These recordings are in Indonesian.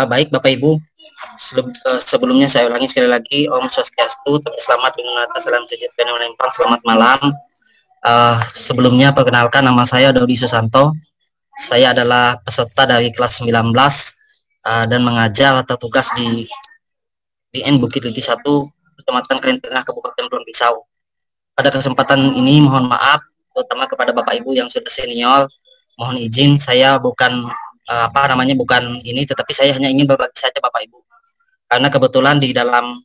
Baik Bapak Ibu, sebelumnya saya ulangi sekali lagi, Om Swastiastu, selamat dengan salam sejati menempang, selamat malam. Sebelumnya perkenalkan, nama saya Dodi Susanto. Saya adalah peserta dari kelas 19 dan mengajar atau tugas di BN Bukit Liti 1, Kecamatan Keren Tengah, Kabupaten Pulang Pisau. Pada kesempatan ini mohon maaf terutama kepada Bapak Ibu yang sudah senior. Mohon izin saya bukan bukan ini, tetapi saya hanya ingin berbagi saja Bapak Ibu. Karena kebetulan di dalam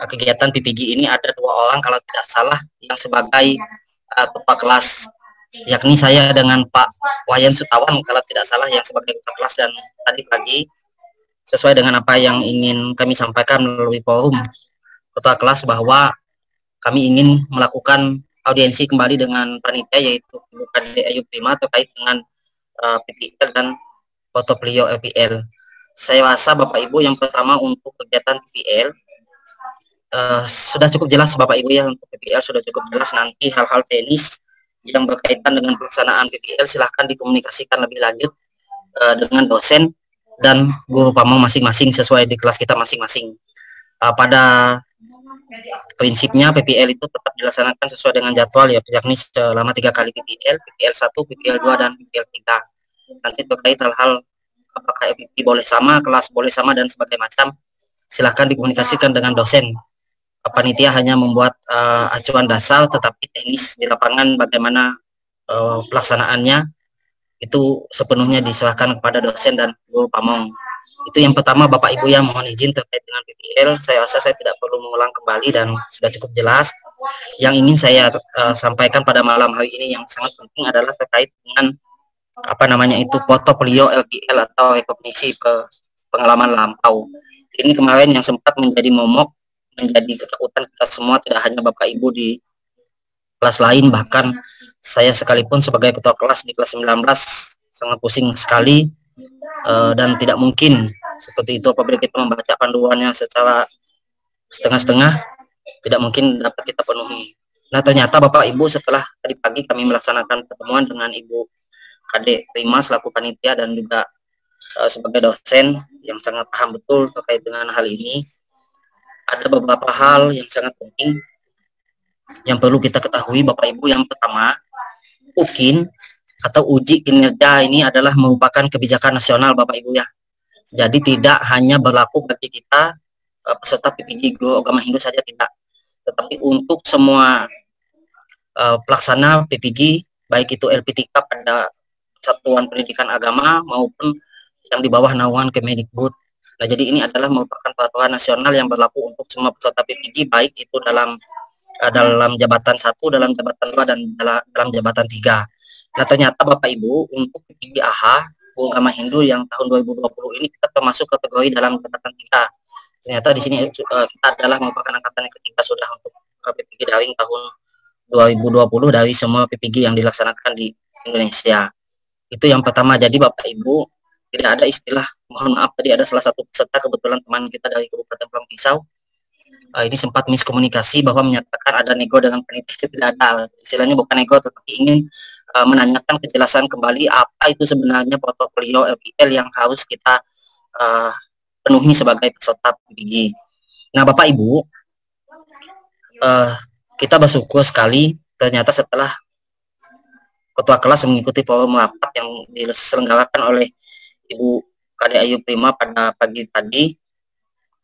kegiatan PPG ini ada 2 orang kalau tidak salah yang sebagai ketua kelas, yakni saya dengan Pak Wayan Sutawan kalau tidak salah yang sebagai ketua kelas, dan tadi pagi sesuai dengan apa yang ingin kami sampaikan melalui forum ketua kelas bahwa kami ingin melakukan audiensi kembali dengan panitia yaitu Ibu Kade Ayu Prima terkait dengan PPL dan portofolio LPL. Saya rasa Bapak Ibu yang pertama untuk kegiatan PPL sudah cukup jelas Bapak Ibu ya, untuk PPL sudah cukup jelas. Nanti hal-hal teknis yang berkaitan dengan pelaksanaan PPL silahkan dikomunikasikan lebih lanjut dengan dosen dan guru pamong masing-masing sesuai di kelas kita masing-masing. Pada prinsipnya PPL itu tetap dilaksanakan sesuai dengan jadwal ya, yakni selama 3 kali PPL, PPL 1, PPL 2 dan PPL 3. Nanti terkait hal-hal apakah FPP boleh sama, kelas boleh sama dan sebagainya macam, silahkan dikomunikasikan dengan dosen. Panitia hanya membuat acuan dasar, tetapi teknis di lapangan bagaimana pelaksanaannya itu sepenuhnya diserahkan kepada dosen dan guru pamong. Itu yang pertama Bapak Ibu yang mohon izin terkait dengan PPL. Saya rasa saya tidak perlu mengulang kembali dan sudah cukup jelas. Yang ingin saya sampaikan pada malam hari ini yang sangat penting adalah terkait dengan portofolio LPL atau rekognisi pengalaman lampau. Ini kemarin yang sempat menjadi momok, menjadi ketakutan kita semua, tidak hanya Bapak Ibu di kelas lain, bahkan saya sekalipun sebagai ketua kelas di kelas 19 sangat pusing sekali, dan tidak mungkin seperti itu apabila kita membaca panduannya secara setengah-setengah, tidak mungkin dapat kita penuhi. Nah ternyata Bapak Ibu setelah tadi pagi kami melaksanakan pertemuan dengan Ibu Kade Prima selaku panitia dan juga sebagai dosen yang sangat paham betul terkait dengan hal ini, ada beberapa hal yang sangat penting yang perlu kita ketahui Bapak Ibu. Yang pertama, UKIN atau uji kinerja ini adalah merupakan kebijakan nasional Bapak Ibu ya. Jadi tidak hanya berlaku bagi kita peserta PPG Guru Agama Hindu saja, tidak, tetapi untuk semua pelaksana PPG, baik itu LPTK pada Satuan Pendidikan Agama maupun yang di bawah naungan Kemendikbud. Nah, jadi ini adalah merupakan peraturan nasional yang berlaku untuk semua peserta PPG, baik itu dalam jabatan 1, dalam jabatan 2 dan dalam jabatan 3. Nah, ternyata Bapak Ibu untuk PPG AH Guru Agama Hindu yang tahun 2020 ini kita termasuk kategori dalam jabatan 3. Ternyata di sini kita adalah merupakan angkatan yang ketiga sudah untuk PPG daring tahun 2020 dari semua PPG yang dilaksanakan di Indonesia. Itu yang pertama. Jadi Bapak Ibu tidak ada istilah, mohon maaf tadi ada salah satu peserta kebetulan teman kita dari Kabupaten Pulang Pisau ini sempat miskomunikasi bahwa menyatakan ada nego dengan panitia. Tidak ada, istilahnya bukan nego tetapi ingin menanyakan kejelasan kembali apa itu sebenarnya portofolio LPL yang harus kita penuhi sebagai peserta PPG. Nah Bapak Ibu, kita bersyukur sekali ternyata setelah ketua kelas mengikuti forum rapat yang diselenggarakan oleh Ibu Kade Ayu Prima pada pagi tadi,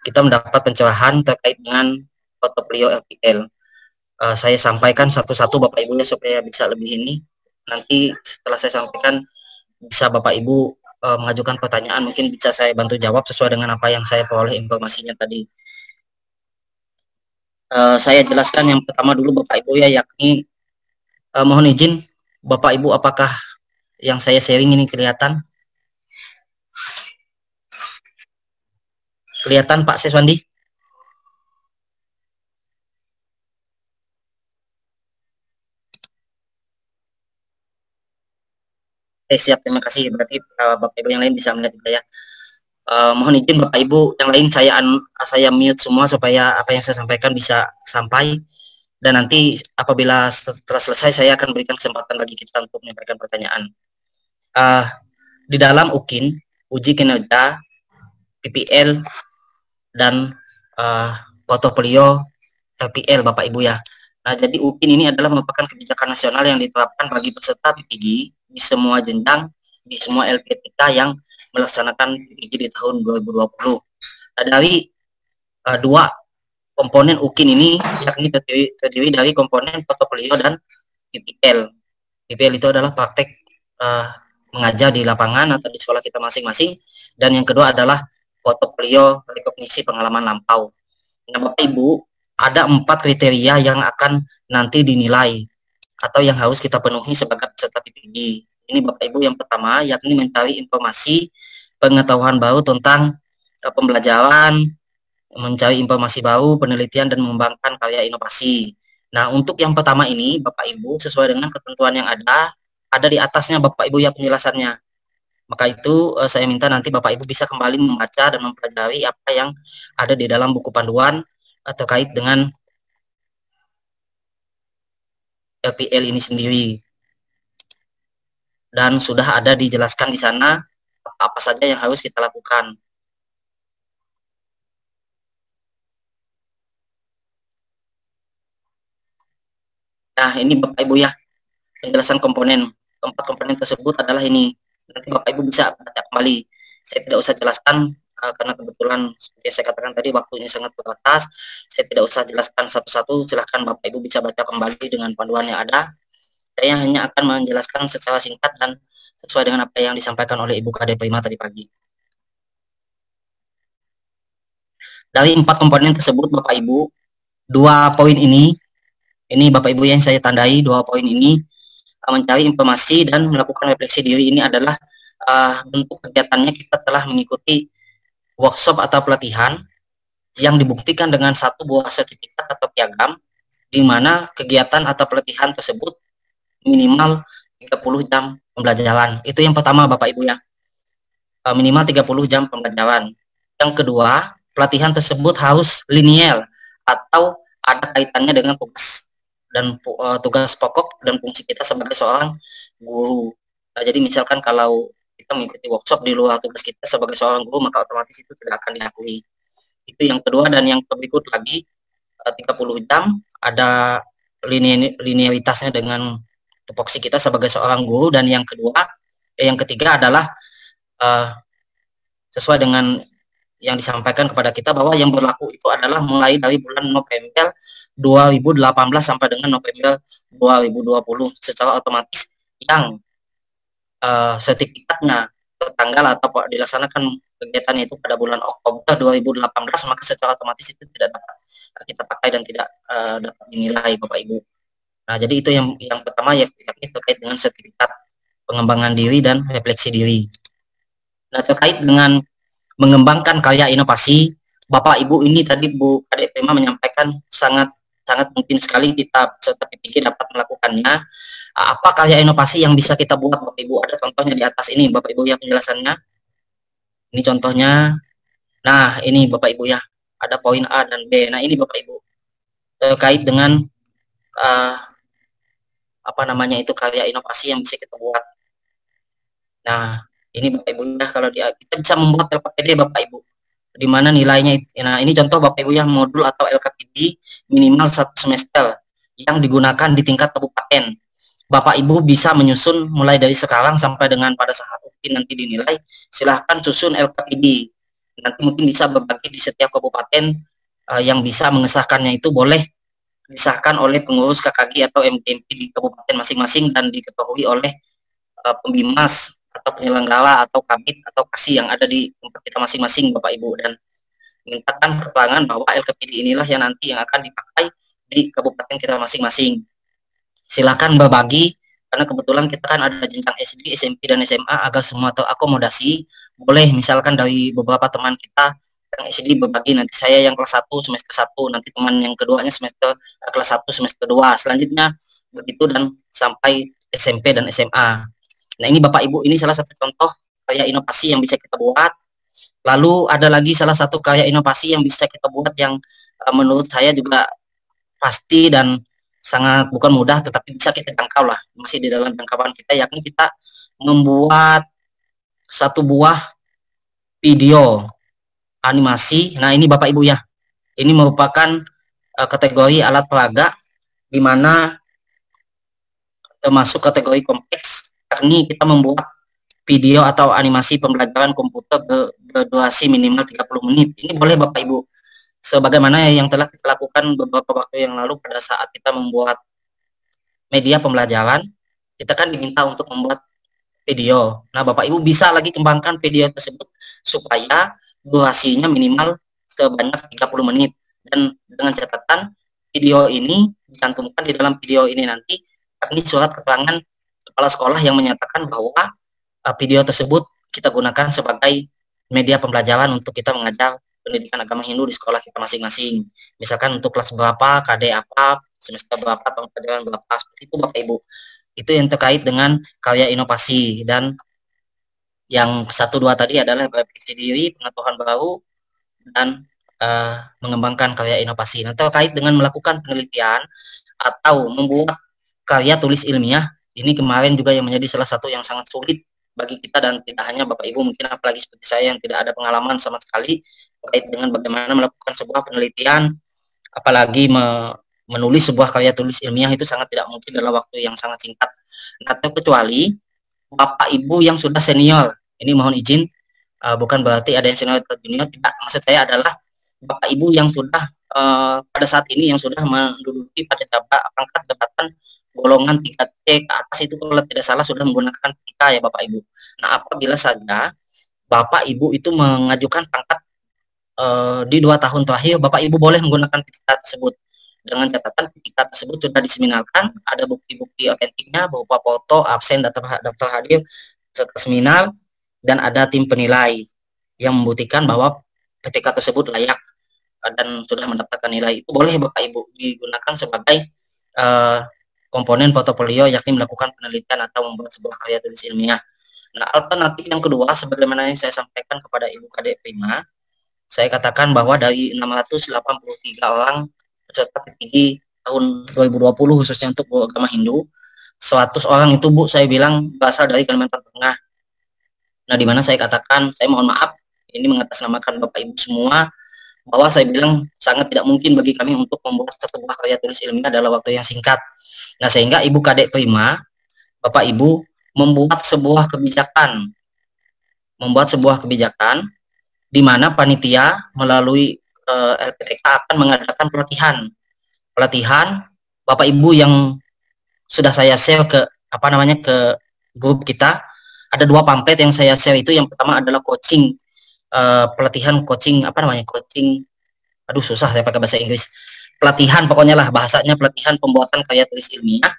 kita mendapat pencerahan terkait dengan portofolio LPL. Saya sampaikan satu-satu Bapak Ibu ya supaya bisa lebih ini. Nanti setelah saya sampaikan bisa Bapak Ibu mengajukan pertanyaan, mungkin bisa saya bantu jawab sesuai dengan apa yang saya peroleh informasinya tadi. Saya jelaskan yang pertama dulu Bapak Ibu ya, yakni mohon izin Bapak Ibu, apakah yang saya sharing ini kelihatan? Kelihatan Pak Seswandi? Siap, terima kasih. Berarti Bapak Ibu yang lain bisa melihat juga ya. Mohon izin Bapak Ibu yang lain saya mute semua supaya apa yang saya sampaikan bisa sampai, dan nanti apabila setelah selesai saya akan berikan kesempatan bagi kita untuk menyampaikan pertanyaan. Di dalam UKIN uji kinerja, PPL, dan portofolio LPL Bapak Ibu ya. Nah, jadi UPIN ini adalah merupakan kebijakan nasional yang diterapkan bagi peserta PPG di semua jenjang, di semua LPTK yang melaksanakan PPG di tahun 2020. Nah, dari dua komponen UKIN ini, yakni terdiri dari komponen portofolio dan PPL. PPL itu adalah praktek mengajar di lapangan atau di sekolah kita masing-masing, dan yang kedua adalah portofolio rekognisi pengalaman lampau. Nah, Bapak Ibu, ada 4 kriteria yang akan nanti dinilai atau yang harus kita penuhi sebagai peserta PPG. Ini Bapak Ibu, yang pertama yakni mencari informasi pengetahuan baru tentang pembelajaran, mencari informasi baru, penelitian, dan mengembangkan karya inovasi. Nah, untuk yang pertama ini Bapak Ibu, sesuai dengan ketentuan yang ada di atasnya Bapak Ibu ya penjelasannya. Maka itu saya minta nanti Bapak Ibu bisa kembali membaca dan mempelajari apa yang ada di dalam buku panduan terkait dengan LPL ini sendiri. Dan sudah ada dijelaskan di sana apa saja yang harus kita lakukan. Nah, ini Bapak Ibu ya, penjelasan komponen. 4 komponen tersebut adalah ini. Nanti Bapak Ibu bisa baca kembali. Saya tidak usah jelaskan karena kebetulan seperti yang saya katakan tadi waktunya sangat terbatas. Saya tidak usah jelaskan satu-satu. Silahkan Bapak Ibu bisa baca kembali dengan panduan yang ada. Saya hanya akan menjelaskan secara singkat dan sesuai dengan apa yang disampaikan oleh Ibu Kade Prima tadi pagi. Dari 4 komponen tersebut Bapak Ibu, 2 poin ini Bapak Ibu yang saya tandai, 2 poin ini mencari informasi dan melakukan refleksi diri ini adalah bentuk kegiatannya kita telah mengikuti workshop atau pelatihan yang dibuktikan dengan 1 buah sertifikat atau piagam, di mana kegiatan atau pelatihan tersebut minimal 30 jam pembelajaran. Itu yang pertama Bapak Ibu ya, minimal 30 jam pembelajaran. Yang kedua, pelatihan tersebut harus linear atau ada kaitannya dengan tugas pokok dan fungsi kita sebagai seorang guru. Nah, jadi misalkan kalau kita mengikuti workshop di luar tugas kita sebagai seorang guru, maka otomatis itu tidak akan diakui. Itu yang kedua. Dan yang berikut lagi, 30 jam ada linearitasnya dengan tupoksi kita sebagai seorang guru. Dan yang ketiga adalah sesuai dengan yang disampaikan kepada kita bahwa yang berlaku itu adalah mulai dari bulan November 2018 sampai dengan November 2020. Secara otomatis yang sertifikatnya tertanggal atau dilaksanakan kegiatannya itu pada bulan Oktober 2018, maka secara otomatis itu tidak dapat kita pakai dan tidak dapat dinilai Bapak Ibu. Nah, jadi itu yang pertama yakni terkait dengan sertifikat pengembangan diri dan refleksi diri. Nah, terkait dengan mengembangkan karya inovasi, Bapak Ibu ini tadi Bu Kade Prima menyampaikan sangat mungkin sekali kita peserta PPG dapat melakukannya. Apa karya inovasi yang bisa kita buat Bapak Ibu? Ada contohnya di atas ini Bapak Ibu ya penjelasannya. Ini contohnya. Nah, ini Bapak Ibu ya, ada poin A dan B. Nah, ini Bapak Ibu terkait dengan apa namanya itu karya inovasi yang bisa kita buat. Nah, ini Bapak Ibu ya, kalau kita bisa membuat LKPD Bapak Ibu, di mana nilainya. Nah, ini contoh Bapak Ibu yang modul atau LKPD minimal 1 semester yang digunakan di tingkat kabupaten. Bapak Ibu bisa menyusun mulai dari sekarang sampai dengan pada saat UKIN nanti dinilai. Silahkan susun LKPD. Nanti mungkin bisa berbagi di setiap kabupaten. Yang bisa mengesahkannya itu boleh disahkan oleh pengurus KKG atau MTMP di kabupaten masing-masing dan diketahui oleh pembimas atau penyelenggara atau kabit atau kasih yang ada di tempat kita masing-masing Bapak Ibu, dan mintakan keterangan bahwa LKPD inilah yang nanti yang akan dipakai di kabupaten kita masing-masing. Silakan berbagi, karena kebetulan kita kan ada jenjang SD, SMP, dan SMA agar semua terakomodasi. Boleh misalkan dari beberapa teman kita yang SD berbagi, nanti saya yang kelas 1 semester 1, nanti teman yang keduanya semester kelas 1 semester 2, selanjutnya begitu dan sampai SMP dan SMA. Nah, ini Bapak Ibu, ini salah satu contoh karya inovasi yang bisa kita buat. Lalu ada lagi salah satu karya inovasi yang bisa kita buat yang menurut saya juga pasti dan sangat bukan mudah, tetapi bisa kita jangkau lah, masih di dalam jangkauan kita, yakni kita membuat 1 buah video, animasi. Nah, ini Bapak Ibu ya. Ini merupakan kategori alat peraga di mana termasuk kategori kompleks, yakni kita membuat video atau animasi pembelajaran komputer berdurasi minimal 30 menit. Ini boleh Bapak Ibu. Sebagaimana yang telah kita lakukan beberapa waktu yang lalu pada saat kita membuat media pembelajaran, kita kan diminta untuk membuat video. Nah, Bapak Ibu bisa lagi kembangkan video tersebut supaya durasinya minimal sebanyak 30 menit. Dan dengan catatan video ini dicantumkan di dalam video ini nanti ini surat keterangan kepala sekolah yang menyatakan bahwa video tersebut kita gunakan sebagai media pembelajaran untuk kita mengajar pendidikan agama Hindu di sekolah kita masing-masing. Misalkan untuk kelas berapa, KD apa, semester berapa, tahun pelajaran berapa, seperti itu Bapak Ibu. Itu yang terkait dengan karya inovasi. Dan yang 1-2 tadi adalah refleksi diri, pengetahuan baru, dan mengembangkan karya inovasi. Nah, terkait dengan melakukan penelitian atau membuat karya tulis ilmiah, ini kemarin juga yang menjadi salah satu yang sangat sulit bagi kita, dan tidak hanya Bapak Ibu, mungkin apalagi seperti saya yang tidak ada pengalaman sama sekali terkait dengan bagaimana melakukan sebuah penelitian, apalagi menulis sebuah karya tulis ilmiah, itu sangat tidak mungkin dalam waktu yang sangat singkat. Nah, kecuali Bapak Ibu yang sudah senior, ini mohon izin, bukan berarti ada yang senior atau junior, tidak. Maksud saya adalah Bapak Ibu yang sudah pada saat ini yang sudah menduduki pada pangkat jabatan golongan 3C ke atas, itu kalau tidak salah sudah menggunakan PIK ya Bapak Ibu. Nah, apabila saja Bapak Ibu itu mengajukan pangkat di 2 tahun terakhir, Bapak Ibu boleh menggunakan PIK tersebut. Dengan catatan PIK tersebut sudah diseminarkan, ada bukti-bukti otentiknya berupa foto, absen, daftar hadir, serta seminar, dan ada tim penilai yang membuktikan bahwa PTK tersebut layak dan sudah mendapatkan nilai. Itu boleh Bapak Ibu digunakan sebagai komponen portofolio, yakni melakukan penelitian atau membuat sebuah karya tulis ilmiah. Nah, alternatif yang kedua, sebagaimana yang saya sampaikan kepada Ibu Kadek Prima, saya katakan bahwa dari 683 orang peserta PPG tahun 2020 khususnya untuk agama Hindu, 100 orang itu Bu, saya bilang berasal dari Kalimantan Tengah. Nah, di mana saya katakan, saya mohon maaf, ini mengatasnamakan Bapak Ibu semua, bahwa saya bilang sangat tidak mungkin bagi kami untuk membuat sebuah karya tulis ilmiah dalam waktu yang singkat. Nah, sehingga Ibu Kadek Prima, Bapak Ibu membuat sebuah kebijakan di mana panitia melalui LPTK akan mengadakan pelatihan Bapak Ibu yang sudah saya share ke grup kita. Ada 2 pamflet yang saya share itu. Yang pertama adalah coaching susah saya pakai bahasa Inggris, pelatihan pokoknya lah bahasanya, pelatihan pembuatan karya tulis ilmiah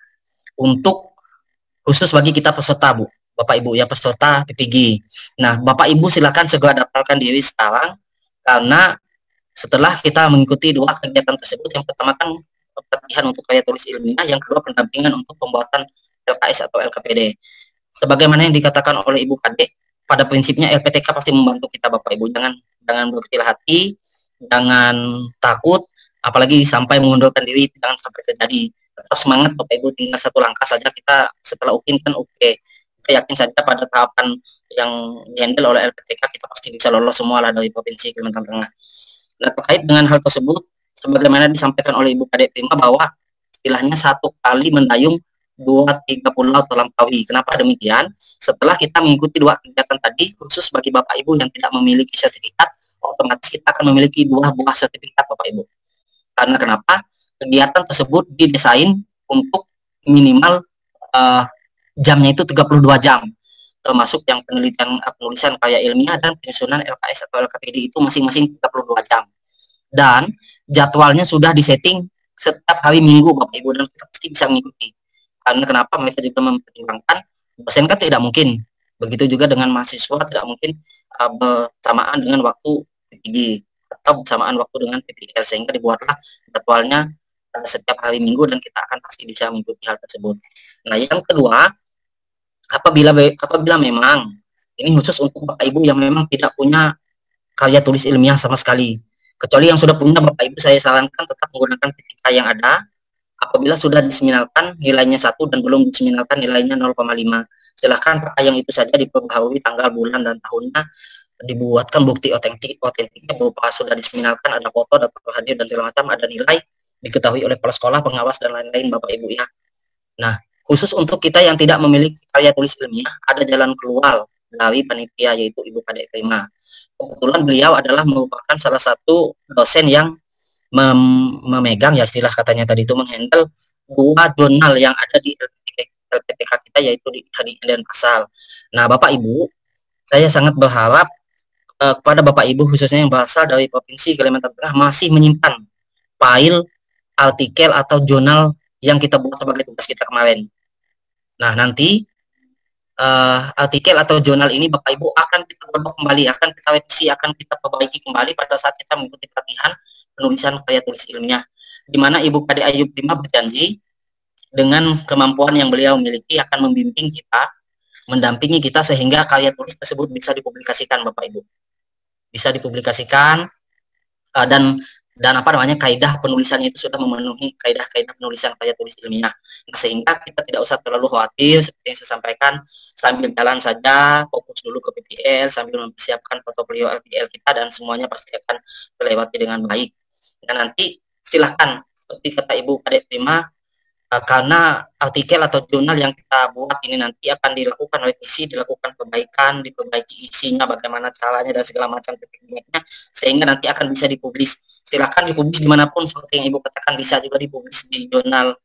untuk khusus bagi kita peserta Bu, Bapak Ibu ya, peserta PPG. Nah, Bapak Ibu silakan segera daftarkan diri sekarang, karena setelah kita mengikuti 2 kegiatan tersebut, yang pertama kan pelatihan untuk karya tulis ilmiah, yang kedua pendampingan untuk pembuatan LKS atau LKPD. Sebagaimana yang dikatakan oleh Ibu Kadek, pada prinsipnya LPTK pasti membantu kita Bapak Ibu. Jangan berkecil hati, jangan takut, apalagi sampai mengundurkan diri, jangan sampai terjadi. Tetap semangat Bapak Ibu, tinggal 1 langkah saja kita setelah UKIN kan kita yakin saja pada tahapan yang dihandle oleh LPTK kita pasti bisa lolos semua lah dari Provinsi Kalimantan Tengah. Nah, terkait dengan hal tersebut, sebagaimana disampaikan oleh Ibu Kadek Prima bahwa istilahnya 1 kali mendayung 2-3 pulau terlampaui. Kenapa demikian? Setelah kita mengikuti 2 kegiatan tadi, khusus bagi Bapak Ibu yang tidak memiliki sertifikat, otomatis kita akan memiliki 2 buah sertifikat Bapak Ibu. Karena kenapa? Kegiatan tersebut didesain untuk minimal jamnya itu 32 jam, termasuk yang penelitian penulisan karya ilmiah dan penyusunan LKS atau LKPD itu masing-masing 32 jam. Dan jadwalnya sudah disetting setiap hari Minggu Bapak Ibu, dan kita pasti bisa mengikuti. Karena kenapa? Mereka juga mempertimbangkan dosen kan tidak mungkin, begitu juga dengan mahasiswa tidak mungkin bersamaan dengan waktu PPG atau bersamaan waktu dengan PPL, sehingga dibuatlah jadwalnya setiap hari Minggu dan kita akan pasti bisa mengikuti hal tersebut. Nah, yang kedua, apabila memang ini khusus untuk Bapak Ibu yang memang tidak punya karya tulis ilmiah sama sekali, kecuali yang sudah punya Bapak Ibu, saya sarankan tetap menggunakan PPK yang ada. Apabila sudah diseminarkan nilainya 1 dan belum diseminarkan nilainya 0,5, silahkan pakai yang itu saja, diperbaharui tanggal, bulan, dan tahunnya, dibuatkan bukti otentiknya berupa sudah diseminalkan, ada foto, ada hadir dan segala macam, ada nilai, diketahui oleh kepala sekolah, pengawas dan lain-lain Bapak Ibu ya. Nah, khusus untuk kita yang tidak memiliki karya tulis ilmiah, ada jalan keluar dari panitia yaitu Ibu Kadek Prima. Kebetulan beliau adalah merupakan salah satu dosen yang memegang ya istilah katanya tadi itu menghandle dua jurnal yang ada di LPTK kita yaitu di HDN dan Pasal. Nah, Bapak Ibu, saya sangat berharap kepada Bapak Ibu khususnya yang berasal dari Provinsi Kalimantan Tengah masih menyimpan file, artikel atau jurnal yang kita buat sebagai tugas kita kemarin. Nah, nanti artikel atau jurnal ini Bapak Ibu akan kita godok kembali, akan kita revisi, akan kita perbaiki kembali pada saat kita mengikuti pelatihan penulisan karya tulis ilmiah, di mana Ibu Kadek Ayu Prima berjanji dengan kemampuan yang beliau miliki akan membimbing kita, mendampingi kita sehingga karya tulis tersebut bisa dipublikasikan Bapak Ibu. Bisa dipublikasikan dan apa namanya kaidah penulisannya itu sudah memenuhi kaidah-kaidah penulisan karya tulis ilmiah. Nah, sehingga kita tidak usah terlalu khawatir seperti yang saya sampaikan, sambil jalan saja, fokus dulu ke PPL sambil mempersiapkan portofolio LPL kita dan semuanya pasti akan terlewati dengan baik. Dan nanti silahkan seperti kata Ibu Kadek Prima, karena artikel atau jurnal yang kita buat ini nanti akan dilakukan revisi, dilakukan perbaikan, diperbaiki isinya, bagaimana caranya dan segala macam tekniknya, sehingga nanti akan bisa dipublis. Silahkan dipublis dimanapun, seperti yang Ibu katakan, bisa juga dipublis di jurnal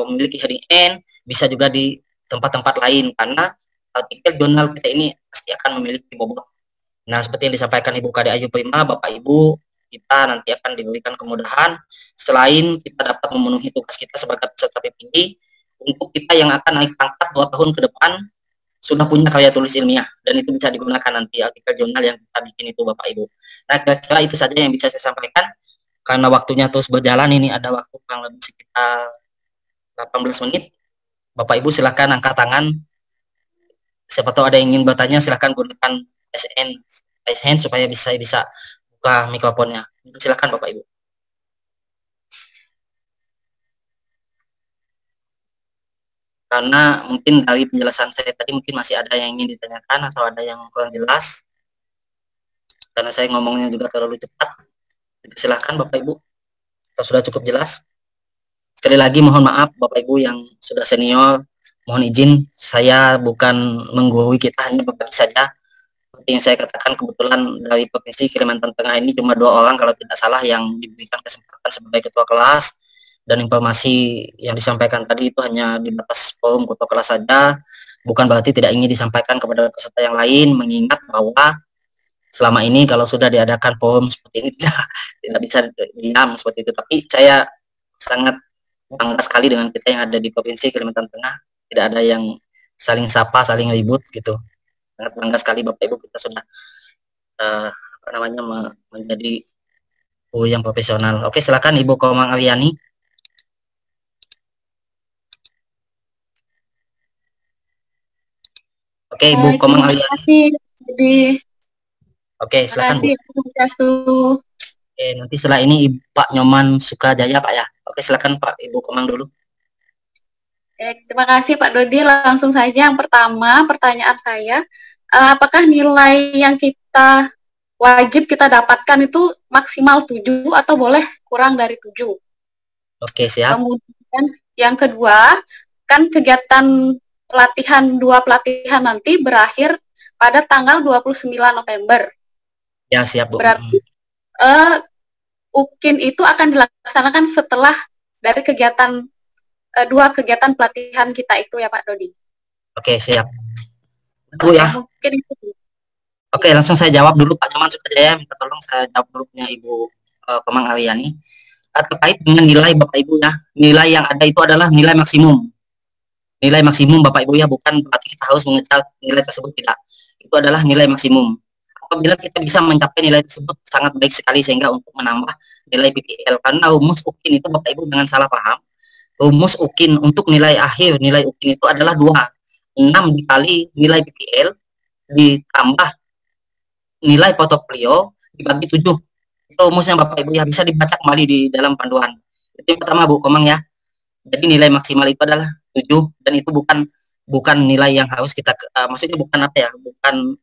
memiliki HDN, bisa juga di tempat-tempat lain, karena artikel jurnal kita ini pasti akan memiliki bobot. Nah, seperti yang disampaikan Ibu Kadek Ayu Prima, Bapak Ibu, kita nanti akan diberikan kemudahan selain kita dapat memenuhi tugas kita sebagai peserta PPD, untuk kita yang akan naik pangkat 2 tahun ke depan sudah punya karya tulis ilmiah dan itu bisa digunakan nanti artikel jurnal yang kita bikin itu Bapak Ibu. Nah, kira-kira itu saja yang bisa saya sampaikan karena waktunya terus berjalan, ini ada waktu kurang lebih sekitar 18 menit. Bapak Ibu silakan angkat tangan, siapa tahu ada yang ingin bertanya, silakan gunakan SN supaya bisa buka mikrofonnya. Silakan Bapak Ibu. Karena mungkin dari penjelasan saya tadi mungkin masih ada yang ingin ditanyakan atau ada yang kurang jelas. Karena saya ngomongnya juga terlalu cepat. Silakan Bapak Ibu. Atau sudah cukup jelas? Sekali lagi mohon maaf Bapak Ibu yang sudah senior, mohon izin saya bukan menggurui, kita hanya berbagi saja. Seperti yang saya katakan, kebetulan dari Provinsi Kalimantan Tengah ini cuma 2 orang kalau tidak salah yang diberikan kesempatan sebagai ketua kelas, dan informasi yang disampaikan tadi itu hanya di batas forum ketua kelas saja, bukan berarti tidak ingin disampaikan kepada peserta yang lain, mengingat bahwa selama ini kalau sudah diadakan forum seperti ini tidak bisa diam seperti itu. Tapi saya sangat bangga sekali dengan kita yang ada di Provinsi Kalimantan Tengah, tidak ada yang saling sapa, saling ribut gitu. Sangat bangga sekali Bapak Ibu, kita sudah menjadi guru yang profesional. Oke, silakan Ibu Komang Aryani. Oke, Ibu Komang Aryani. Terima kasih, Budi. Oke, silakan Bu. Oke, nanti setelah ini Pak Nyoman Sukajaya Pak ya. Oke, silakan Pak Ibu Komang dulu. Terima kasih Pak Dodi. Langsung saja yang pertama, pertanyaan saya, apakah nilai yang kita wajib kita dapatkan itu maksimal 7 atau boleh kurang dari 7? Oke, siap. Kemudian yang kedua, kan kegiatan pelatihan 2 pelatihan nanti berakhir pada tanggal 29 November. Ya, siap Bu. Berarti UKIN itu akan dilaksanakan setelah dari kegiatan 2 kegiatan pelatihan kita itu ya Pak Dodi. Oke, siap. Bu ya. Mungkin itu. Oke, langsung saya jawab dulu Pak Nyoman Sukajaya, minta tolong saya jawab dulu punya Ibu Komang Aryani. Terkait dengan nilai Bapak Ibu ya, nilai yang ada itu adalah nilai maksimum. Nilai maksimum Bapak Ibu ya, bukan berarti kita harus mengejar nilai tersebut, tidak. Itu adalah nilai maksimum. Apabila kita bisa mencapai nilai tersebut sangat baik sekali sehingga untuk menambah nilai PPL, karena rumus UKIN itu Bapak Ibu jangan salah paham. Rumus UKIN untuk nilai akhir, nilai UKIN itu adalah 2. 6 dikali nilai PPL ditambah nilai portofolio dibagi 7. Itu rumusnya Bapak Ibu ya, bisa dibaca kembali di dalam panduan. Itu yang pertama Bu Komang ya. Jadi nilai maksimal itu adalah 7 dan itu bukan nilai yang harus kita maksudnya bukan apa ya, bukan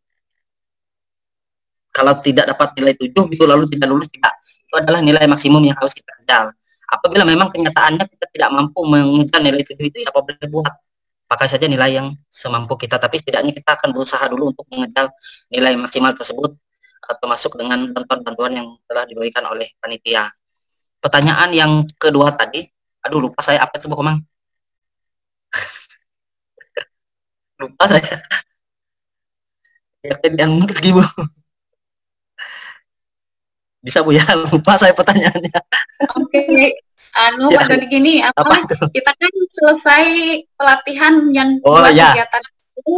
kalau tidak dapat nilai 7 gitu lalu tidak lulus, tidak. Itu adalah nilai maksimum yang harus kita kejar. Apabila memang kenyataannya kita tidak mampu mengejar nilai 7 itu, ya apa boleh buat, pakai saja nilai yang semampu kita, tapi setidaknya kita akan berusaha dulu untuk mengejar nilai maksimal tersebut, termasuk dengan bantuan-bantuan yang telah diberikan oleh panitia. Pertanyaan yang kedua tadi, aduh lupa saya apa itu Bu Komang. Lupa saya. Ya, yang lagi Bu. Bisa Bu ya, lupa saya pertanyaannya. Oke, Ya, Pak Dodi gini, kita kan selesai pelatihan yang kegiatan itu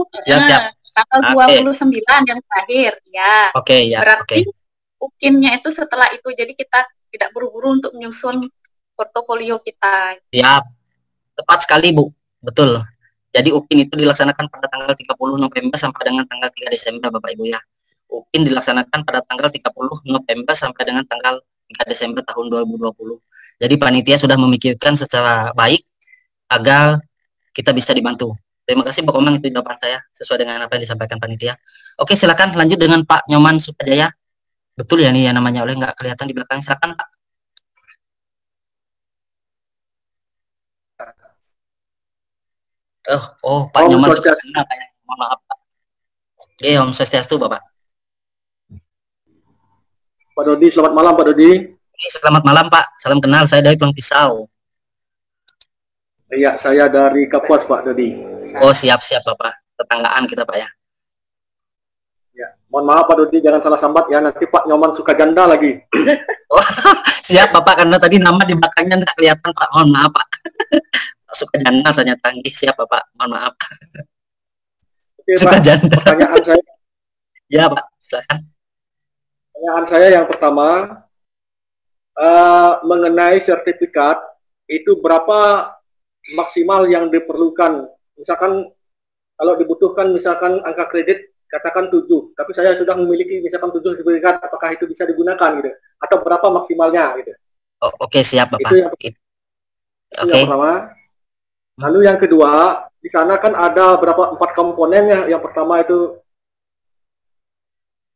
tanggal 29 yang terakhir, ya. Berarti UKIN-nya itu setelah itu, jadi kita tidak buru-buru untuk menyusun portofolio kita. Ya, tepat sekali Bu, betul. Jadi UKIN itu dilaksanakan pada tanggal 30 November sampai dengan tanggal 3 Desember Bapak Ibu ya. UKIN dilaksanakan pada tanggal 30 November sampai dengan tanggal 3 Desember tahun 2020. Jadi panitia sudah memikirkan secara baik agar kita bisa dibantu. Terima kasih Pak Komang, itu jawaban saya sesuai dengan apa yang disampaikan panitia. Oke, silakan lanjut dengan Pak Nyoman Sukajaya. Betul ya nih ya namanya, oleh nggak kelihatan di belakang. Silakan Pak. Pak Nyoman Sukajaya. Mohon maaf Pak. Oke, Om Swastiastu Bapak. Pak Dodi, selamat malam Pak Dodi. Selamat malam Pak, salam kenal, saya dari Pulang Pisau. Iya, saya dari Kapuas Pak Dodi. Oh siap-siap Bapak, tetanggaan kita Pak ya. Ya, mohon maaf Pak Dodi, jangan salah sambat ya, nanti Pak Nyoman suka janda lagi. Oh, siap Bapak, karena tadi nama di belakangnya nggak kelihatan Pak, mohon maaf Pak. Suka janda ternyata, siap Bapak, mohon maaf. Oke, suka Pak, janda. Pertanyaan saya. Ya Pak, silakan. Pertanyaan saya yang pertama, mengenai sertifikat, itu berapa maksimal yang diperlukan? Misalkan kalau dibutuhkan misalkan angka kredit katakan 7, tapi saya sudah memiliki misalkan 7 sertifikat, apakah itu bisa digunakan gitu? Atau berapa maksimalnya gitu? Oke, siap Bapak. Itu yang pertama. Lalu yang kedua, di sana kan ada 4 komponennya. Yang pertama itu,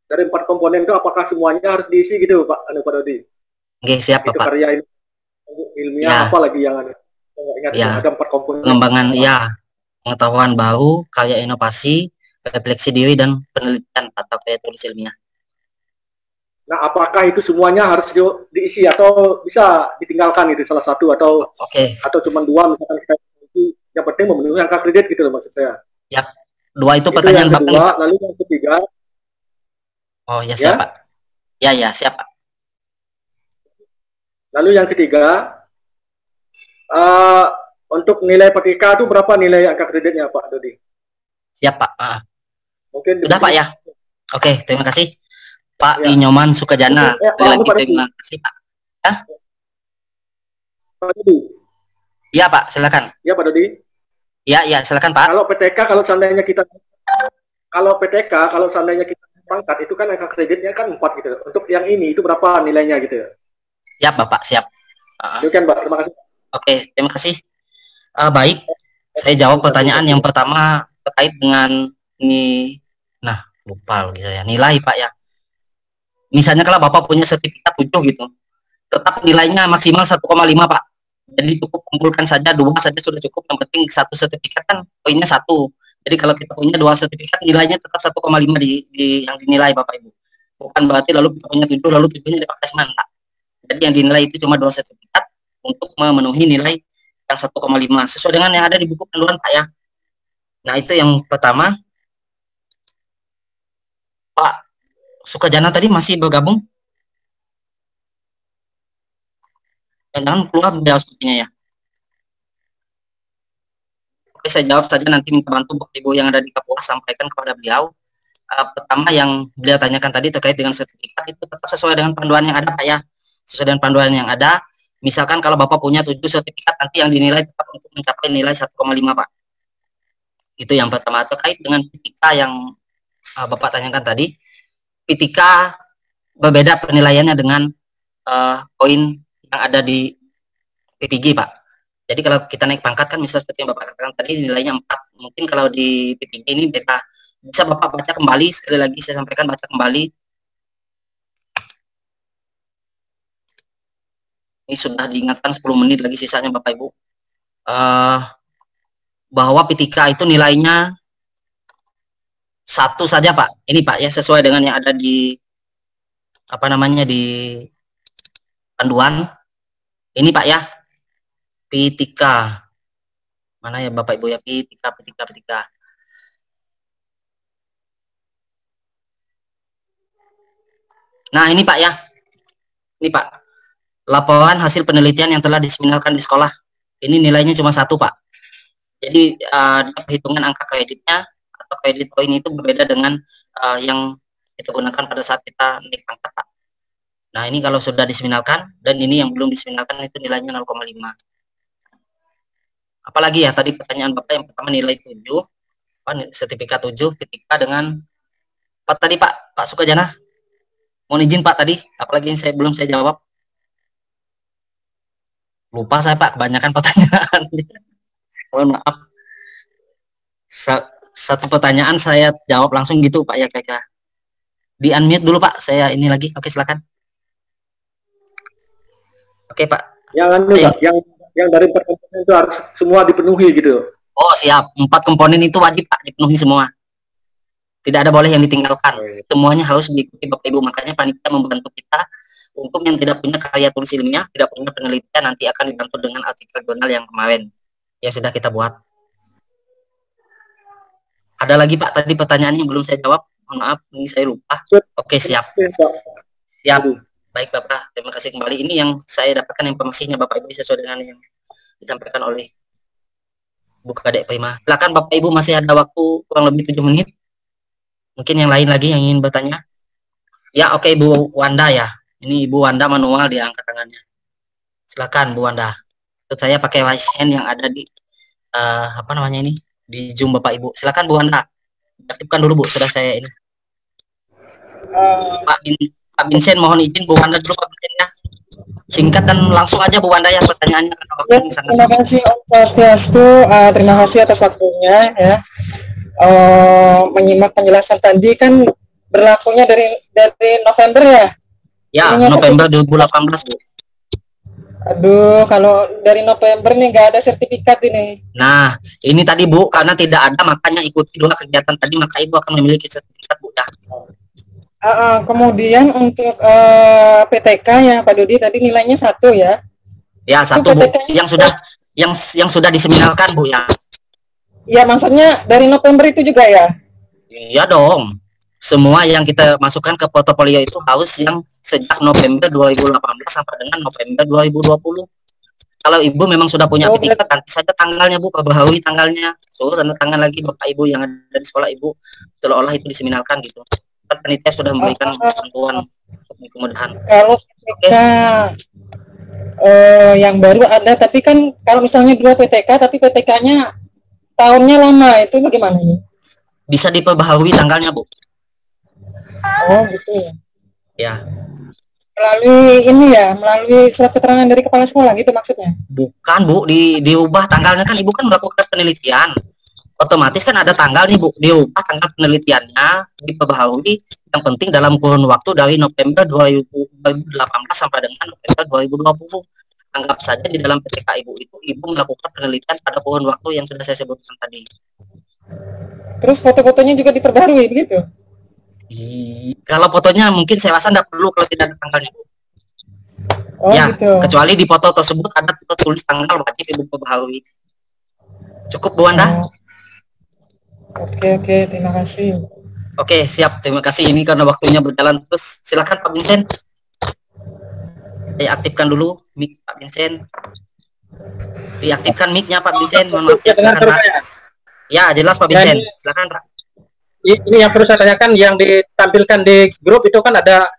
dari 4 komponen itu apakah semuanya harus diisi gitu Pak Dodi? Oke, siap itu Bapak. Karya ilmiah apa lagi yang ada? Ingat ada 4 komponen. Pengembangan pengetahuan baru, karya inovasi, refleksi diri dan penelitian atau kayak tulis ilmiah. Nah, apakah itu semuanya harus diisi atau bisa ditinggalkan itu salah satu atau atau cuma 2 misalkan kita yang penting memenuhi angka kredit gitu loh maksud saya. Ya, 2 itu pertanyaan yang kedua, lalu yang ketiga. Oh ya siap Pak. Ya siap Pak. Lalu yang ketiga, untuk nilai PKK itu berapa nilai angka kreditnya Pak Dodi? Siap Pak. Mungkin sudah Pak ya. Oke, terima kasih Pak Nyoman Sukajana. Sekali lagi terima kasih Pak. Ya? Pak Dodi. Iya Pak, silakan. Ya Pak Dodi. Ya silakan Pak. Kalau PTK kalau seandainya kita pangkat itu kan angka kreditnya kan 4 gitu. Untuk yang ini itu berapa nilainya gitu ya? Siap Bapak, siap. Demikian Pak, terima kasih. Oke, terima kasih. Baik, saya jawab pertanyaan yang pertama terkait dengan lupa lagi saya, nilai Pak ya. Misalnya kalau Bapak punya sertifikat 7 gitu, tetap nilainya maksimal 1,5 Pak. Jadi cukup kumpulkan saja 2 saja sudah cukup. Yang penting 1 sertifikat kan poinnya 1. Jadi kalau kita punya 2 sertifikat nilainya tetap 1,5 di yang dinilai Bapak Ibu. Bukan berarti lalu kita punya 7 lalu 7-nya dipakai semata. Jadi yang dinilai itu cuma 2 sertifikat untuk memenuhi nilai yang 1,5 sesuai dengan yang ada di buku panduan Pak ya. Nah itu yang pertama. Pak Sukajana tadi masih bergabung? Jangan keluar beliau sepertinya ya. Oke, saya jawab saja, nanti minta bantu Bapak Ibu yang ada di Kapuas sampaikan kepada beliau. Pertama yang beliau tanyakan tadi terkait dengan sertifikat itu tetap sesuai dengan panduan yang ada Pak ya. Sesuai dengan panduan yang ada. Misalkan kalau Bapak punya 7 sertifikat, nanti yang dinilai tetap untuk mencapai nilai 1,5 Pak. Itu yang pertama. Terkait dengan PTK yang Bapak tanyakan tadi, PTK berbeda penilaiannya dengan poin yang ada di PPG Pak. Jadi kalau kita naik pangkat kan misal seperti yang Bapak katakan tadi nilainya 4. Mungkin kalau di PPG ini bisa Bapak baca kembali, sekali lagi saya sampaikan baca kembali Ini sudah diingatkan 10 menit lagi sisanya Bapak Ibu. Bahwa P3K itu nilainya 1 saja Pak. Ini Pak ya, sesuai dengan yang ada di apa namanya di panduan. Ini Pak ya, P3K. Mana ya Bapak Ibu ya, P3K. Nah, ini Pak ya. Ini Pak. Laporan hasil penelitian yang telah diseminarkan di sekolah. Ini nilainya cuma 1 Pak. Jadi perhitungan angka kreditnya atau kredit poin itu berbeda dengan yang kita gunakan pada saat kita naik pangkat Pak. Nah, ini kalau sudah diseminarkan dan ini yang belum diseminarkan itu nilainya 0,5. Apalagi ya tadi pertanyaan Bapak yang pertama nilai 7, sertifikat 7 ketika dengan Pak tadi Pak Sukajana. Mohon izin Pak tadi, apalagi yang belum saya jawab. Lupa saya Pak, kebanyakan pertanyaan. Mohon maaf. Satu pertanyaan saya jawab langsung gitu Pak ya kayak. Di unmute dulu Pak, saya ini lagi. Oke, silakan. Oke Pak. Yang dari 4 komponen itu harus semua dipenuhi gitu. Oh siap, 4 komponen itu wajib Pak dipenuhi semua. Tidak ada boleh yang ditinggalkan. Semuanya harus diikuti Bapak Ibu. Makanya panitia membantu kita untuk yang tidak punya karya tulis ilmiah, tidak punya penelitian, nanti akan dibantu dengan artikel jurnal yang kemarin yang sudah kita buat. Ada lagi Pak tadi pertanyaannya yang belum saya jawab. Mohon maaf, ini saya lupa. Oke, siap. Siap. Baik Bapak, terima kasih kembali. Ini yang saya dapatkan informasinya Bapak Ibu sesuai dengan yang disampaikan oleh Bu Kadek Prima. Silakan Bapak Ibu, masih ada waktu kurang lebih 7 menit. Mungkin yang lain lagi yang ingin bertanya. Ya, oke Bu Wanda ya. Ini Ibu Wanda manual dia angkat tangannya. Silakan Bu Wanda. Terus saya pakai raise hand yang ada di apa namanya ini di Zoom Bapak Ibu. Silakan Bu Wanda. Aktifkan dulu Bu, sudah saya ini. Pak Vincent mohon izin Bu Wanda dulu Pak Vincent ya. Singkat dan langsung aja Bu Wanda ya pertanyaannya. Ya, terima kasih Om Swastiastu, terima kasih atas waktunya ya. Menyimak penjelasan tadi kan berlakunya dari November ya? Ya, November 2018 Bu. Aduh, kalau dari November nih nggak ada sertifikat ini. Nah, ini tadi Bu, karena tidak ada makanya ikuti dulu kegiatan tadi, maka Ibu akan memiliki sertifikat Bu ya. Kemudian untuk PTK ya Pak Dodi tadi nilainya 1 ya? Ya, 1 Bu, yang sudah diseminarkan Bu ya. Ya, maksudnya dari November itu juga ya? Iya dong. Semua yang kita masukkan ke portofolio itu harus yang sejak November 2018 sampai dengan November 2020. Kalau Ibu memang sudah punya PTK, ganti saja tanggalnya Bu, perbaharui tanggalnya. Suruh tanda tangan lagi Bapak Ibu yang ada di sekolah Ibu, seolah-olah itu diseminarkan gitu. Kan panitia sudah memberikan bantuan untuk kemudahan. Kalau PTK yang baru ada, tapi kan kalau misalnya 2 PTK, tapi PTK-nya tahunnya lama, itu bagaimana nih? Bisa diperbaharui tanggalnya Bu. Oh gitu ya. Ya. Melalui surat keterangan dari kepala sekolah gitu maksudnya? Bukan Bu, diubah tanggalnya kan Ibu kan melakukan penelitian. Otomatis kan ada tanggal nih Bu, diubah tanggal penelitiannya, diperbaharui. Yang penting dalam kurun waktu dari November 2018 sampai dengan November 2020. Anggap saja di dalam PTK Ibu melakukan penelitian pada kurun waktu yang sudah saya sebutkan tadi. Terus foto-fotonya juga diperbarui begitu? Kalau fotonya mungkin saya rasa tidak perlu kalau tidak ada tanggalnya. Oh, ya, gitu. Kecuali di foto tersebut ada tulis tanggal, wajib Ibu perbaharui. Cukup Bu Wanda? Oke, terima kasih. Oke, siap. Terima kasih. Ini karena waktunya berjalan terus. Silakan Pak Vincent. Aktifkan dulu mic Pak Vincent. Diaktifkan mic-nya Pak Vincent. Mohon maaf ya, silakan Pak. Ya, jelas Pak Vincent. Silakan Pak. Ini yang perlu saya tanyakan, yang ditampilkan di grup itu kan ada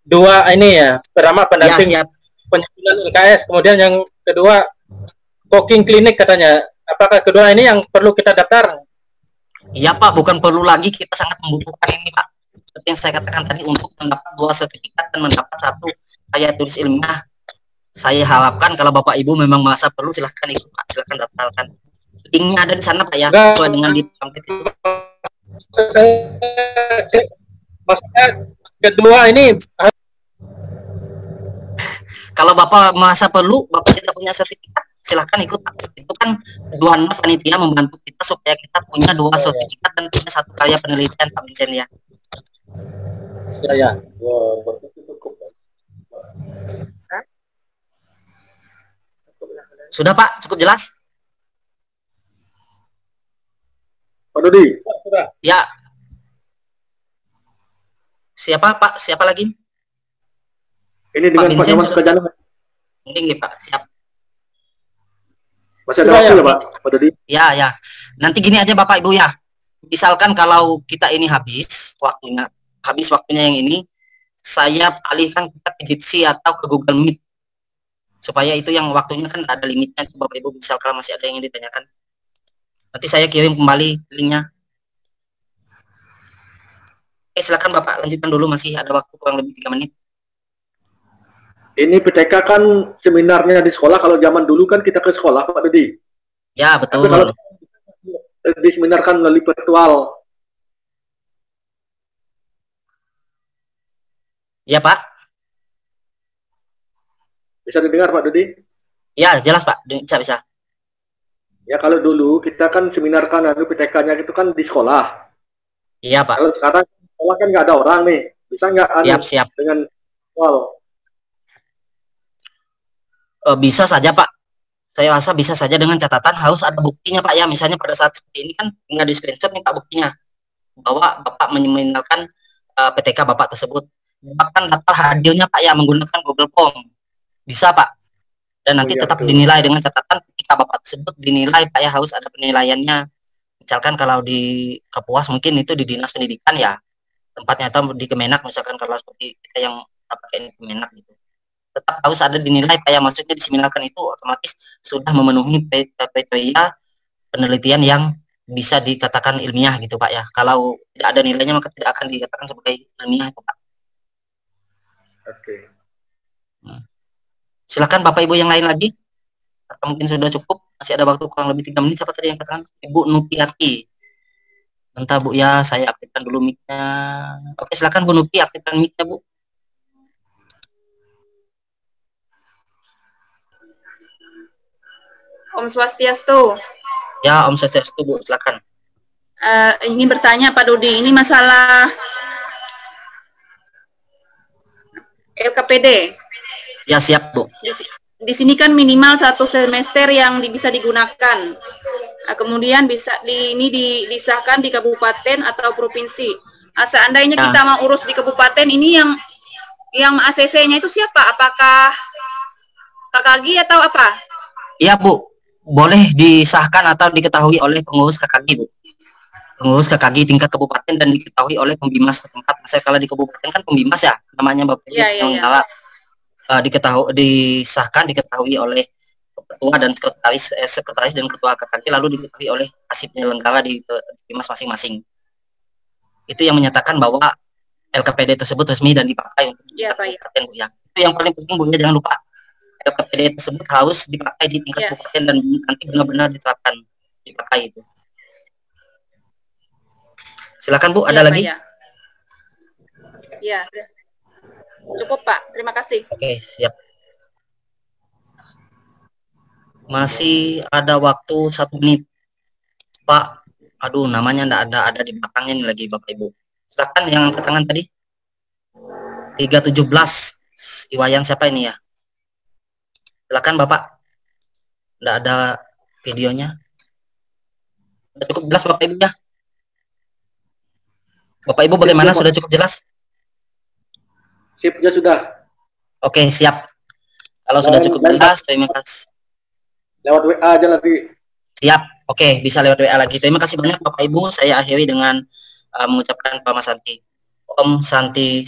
2 ini ya, pertama pendamping penyusunan LKS, kemudian yang kedua cooking klinik katanya. Apakah kedua ini yang perlu kita daftar? Iya Pak, bukan perlu lagi, kita sangat membutuhkan ini Pak. Seperti yang saya katakan tadi, untuk mendapat 2 sertifikat dan mendapat 1 karya tulis ilmiah. Saya harapkan kalau Bapak Ibu memang merasa perlu, silahkan ikut Pak, silahkan daftarkan. Linknya ada di sana Pak ya, sesuai dengan di pamflet. Maksudnya kedua ini Kalau Bapak merasa perlu, Bapak tidak punya sertifikat, silahkan ikut. Itu kan tujuan panitia membantu kita supaya kita punya 2 sertifikat dan punya 1 karya penelitian, Pak Vincent ya. Ya. Sudah Pak, cukup jelas? Pak Dodi. Sudah. Ya. Siapa Pak? Siapa lagi? Ini dengan Pak Nyaman Sukajana. Ini Pak, siap. Masih ada waktu ya Pak Dodi? Ya. Nanti gini aja Bapak Ibu ya. Misalkan kalau kita ini habis waktunya yang ini, saya alihkan kita ke Jitsi atau ke Google Meet. Supaya itu yang waktunya kan ada limitnya, Bapak Ibu, misal kalau masih ada yang ditanyakan. Nanti saya kirim kembali linknya. Oke, silakan Bapak lanjutkan dulu, masih ada waktu kurang lebih 3 menit. Ini PTK kan seminarnya di sekolah, kalau zaman dulu kan kita ke sekolah Pak Dodi. Ya, betul. Tapi kalau diseminarkan melalui virtual. Ya Pak. Bisa didengar Pak Dodi? Ya, jelas Pak, bisa. Ya kalau dulu kita kan seminarkan PTK-nya itu kan di sekolah. Iya Pak. Kalau sekarang sekolah kan nggak ada orang nih, bisa nggak siap. dengan virtual? Bisa saja Pak. Saya rasa bisa saja dengan catatan harus ada buktinya Pak ya. Misalnya pada saat seperti ini kan nggak di screenshot nih Pak buktinya bahwa Bapak menyeminarkan PTK Bapak tersebut. Bahkan data hadirnya Pak ya menggunakan Google Form. Bisa Pak. Dan nanti tetap dinilai dengan catatan ketika Bapak tersebut dinilai Pak ya, harus ada penilaiannya. Misalkan kalau di Kapuas mungkin itu di Dinas Pendidikan ya tempatnya, atau di Kemenak misalkan kalau seperti kita yang pakai Kemenak gitu. Tetap harus ada dinilai Pak ya, maksudnya diseminarkan itu otomatis sudah memenuhi kriteria penelitian yang bisa dikatakan ilmiah gitu Pak ya. Kalau tidak ada nilainya maka tidak akan dikatakan sebagai ilmiah itu Pak. Oke. Silakan Bapak Ibu yang lain lagi. Atau mungkin sudah cukup, masih ada waktu kurang lebih 3 menit. Siapa tadi yang katakan? Ibu Nupiati. Bentar Bu ya, saya aktifkan dulu mic-nya. Oke, silakan Bu Nupi, aktifkan mic-nya Bu. Om Swastiastu. Ya, Om Swastiastu Bu, silakan. Ini bertanya Pak Dodi, ini masalah LKPD. Ya, siap Bu. Di sini kan minimal 1 semester yang bisa digunakan. Kemudian bisa disahkan di kabupaten atau provinsi. Seandainya kita mau urus di kabupaten, ini yang ACC-nya itu siapa? Apakah KKG atau apa? Iya Bu, boleh disahkan atau diketahui oleh pengurus KKG Bu. Pengurus KKG tingkat kabupaten dan diketahui oleh pembimas setempat. Saya kalau di kabupaten kan pembimas ya, namanya Bapak Ibu. Iya. Disahkan diketahui oleh ketua dan sekretaris dan ketua KKG, lalu diketahui oleh kasih penyelenggara di Bimas masing-masing. Itu yang menyatakan bahwa LKPD tersebut resmi dan dipakai untuk kabupaten Bu ya. Itu yang paling penting Bu ya, jangan lupa LKPD tersebut harus dipakai di tingkat kabupaten dan nanti benar-benar diterapkan dipakai itu. Silakan Bu, ada lagi? Ya. Cukup Pak, terima kasih. Oke, siap. Masih ada waktu 1 menit Pak. Aduh, namanya enggak ada di belakangnya nih lagi Bapak Ibu. Silakan yang angkat tangan tadi. 317 Iwayan siapa ini ya? Silakan Bapak. Enggak ada videonya. Sudah cukup jelas Bapak Ibu ya? Bapak Ibu bagaimana, sudah cukup jelas? Sipnya sudah. Oke, siap. Kalau sudah cukup jelas, terima kasih. Lewat WA aja nanti. Siap. Oke, bisa lewat WA lagi. Terima kasih banyak Bapak Ibu. Saya akhiri dengan mengucapkan Pak Mas Santi. Om Santi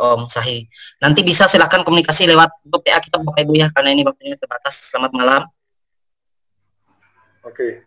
Om Sahi. Nanti bisa silahkan komunikasi lewat WA kita Bapak Ibu ya, karena ini waktunya terbatas. Selamat malam. Oke.